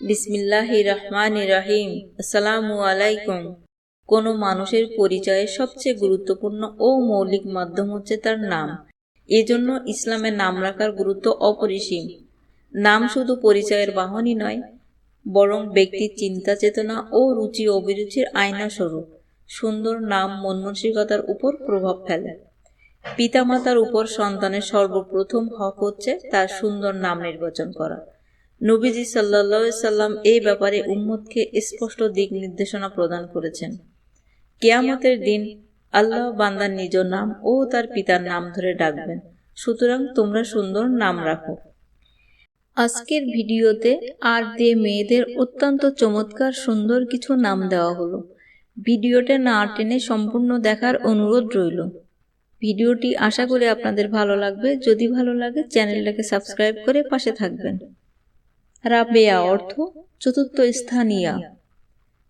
বিসমিল্লাহির রহমানির রহিম। আসসালামু আলাইকুম। কোনো মানুষের পরিচয়ের সবচেয়ে গুরুত্বপূর্ণ ও মৌলিক মাধ্যম হচ্ছে তার নাম। এজন্য ইসলামে নাম রাখার গুরুত্ব অপরিসীম। নাম শুধু পরিচয়ের বাহনই নয়, বরং ব্যক্তির চিন্তা চেতনা ও রুচি অভিরুচির আয়না স্বরূপ। সুন্দর নাম মন মানসিকতার উপর প্রভাব ফেলে। পিতামাতার উপর সন্তানের সর্বপ্রথম হক হচ্ছে তার সুন্দর নাম নির্বাচন করা। নবীজি সাল্লাল্লাহু আলাইহি সাল্লাম এই ব্যাপারে উম্মতকে স্পষ্ট দিক নির্দেশনা প্রদান করেছেন। কিয়ামতের দিন আল্লাহ বান্দার নিজ নাম ও তার পিতার নাম ধরে ডাকবেন। সুতরাং তোমরা সুন্দর নাম রাখো। আজকের ভিডিওতে আর দিয়ে মেয়েদের অত্যন্ত চমৎকার সুন্দর কিছু নাম দেওয়া হলো। ভিডিওটা না টেনে সম্পূর্ণ দেখার অনুরোধ রইল। ভিডিওটি আশা করি আপনাদের ভালো লাগবে। যদি ভালো লাগে চ্যানেলটাকে সাবস্ক্রাইব করে পাশে থাকবেন। রাবেয়া অর্থ চতুর্থ স্থানীয়া।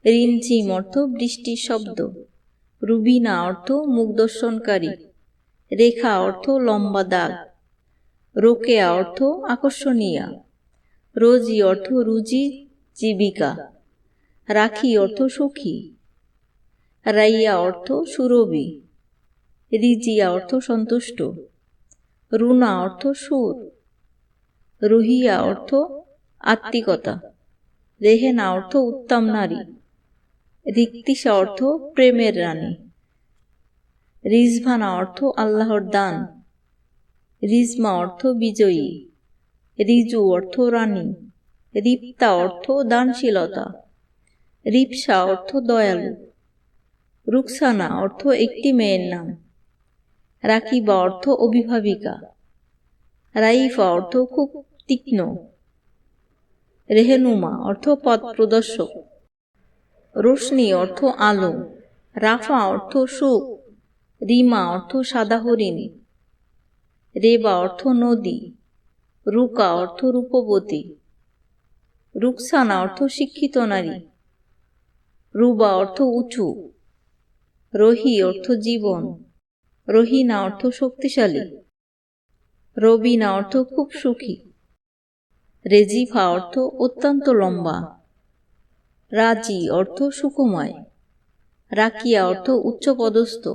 রিমঝিম অর্থ বৃষ্টির শব্দ। রুবিনা অর্থ মুখ দর্শনকারী। রেখা অর্থ লম্বা দাগ। রোকেয়া অর্থ আকর্ষণীয়া। রোজি অর্থ রুজি জীবিকা। রাখি অর্থ সুখী। রাইয়া অর্থ সুরভি। রিজিয়া অর্থ সন্তুষ্ট। রুনা অর্থ সুর। রুহিয়া অর্থ আত্মিকতা। রেহেনা অর্থ উত্তম নারী। রিক্তিসা অর্থ প্রেমের রানী। রিজভানা অর্থ আল্লাহর দান। রিজমা অর্থ বিজয়ী। রিজু অর্থ রানী। রিপ্তা অর্থ দানশীলতা। রিপসা অর্থ দয়ালু। রুকসানা অর্থ একটি মেয়ের নাম। রাকিবা অর্থ অভিভাবিকা। রাইফা অর্থ খুব তীক্ষ্ণ। রেহেনুমা অর্থ পথ প্রদর্শক। রোশনি অর্থ আলো। রাফা অর্থ সুখ। রিমা অর্থ সাদা হরিণ। রেবা অর্থ নদী। রুকা অর্থ রূপবতী। রুকসানা অর্থ শিক্ষিত নারী। রুবা অর্থ উঁচু। রহি অর্থ জীবন। রহিনা অর্থ শক্তিশালী। রবিনা অর্থ খুব সুখী। রেজিফা অর্থ অত্যন্ত লম্বা। রাজি অর্থ সুকুমায়। রাকিয়া অর্থ উচ্চপদস্থ।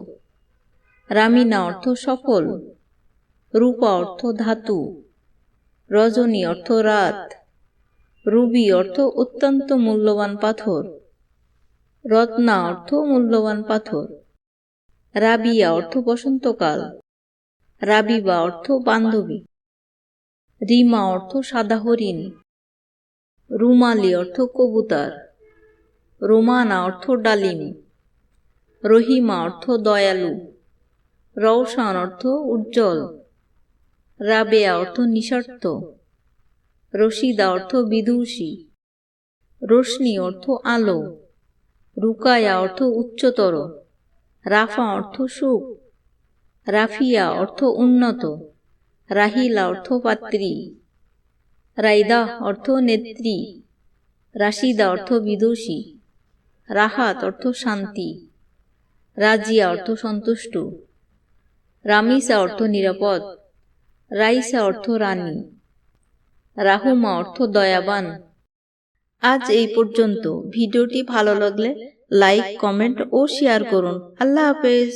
রামিনা অর্থ সফল। রূপা অর্থ ধাতু। রজনী অর্থ রাত। রুবি অর্থ অত্যন্ত মূল্যবান পাথর। রত্না অর্থ মূল্যবান পাথর। রাবিয়া অর্থ বসন্তকাল। রাবিবা অর্থ বান্ধবী। রিমা অর্থ সাদা হরিণ। রুমালি অর্থ কবুতর। রোমানা অর্থ ডালিম। রহিমা অর্থ দয়ালু। রওশন অর্থ উজ্জ্বল। রাবেয়া অর্থ নিঃস্বার্থ। রশিদা অর্থ বিদুষী। রোশনি অর্থ আলো। রুকায়া অর্থ উচ্চতর। রাফা অর্থ সুখ। রাফিয়া অর্থ উন্নত। রাহিলা অর্থ পাত্রী। রাইদা অর্থ নেত্রী। রাশিদা অর্থ বিদুষী। রাহাত অর্থ শান্তি। রাজিয়া অর্থ সন্তুষ্ট। রামিসা অর্থ নিরাপদ। রাইসা অর্থ রানী। রাহুমা অর্থ দয়াবান। আজ এই পর্যন্ত। ভিডিওটি ভালো লাগলে লাইক, কমেন্ট ও শেয়ার করুন। আল্লাহ হাফেজ।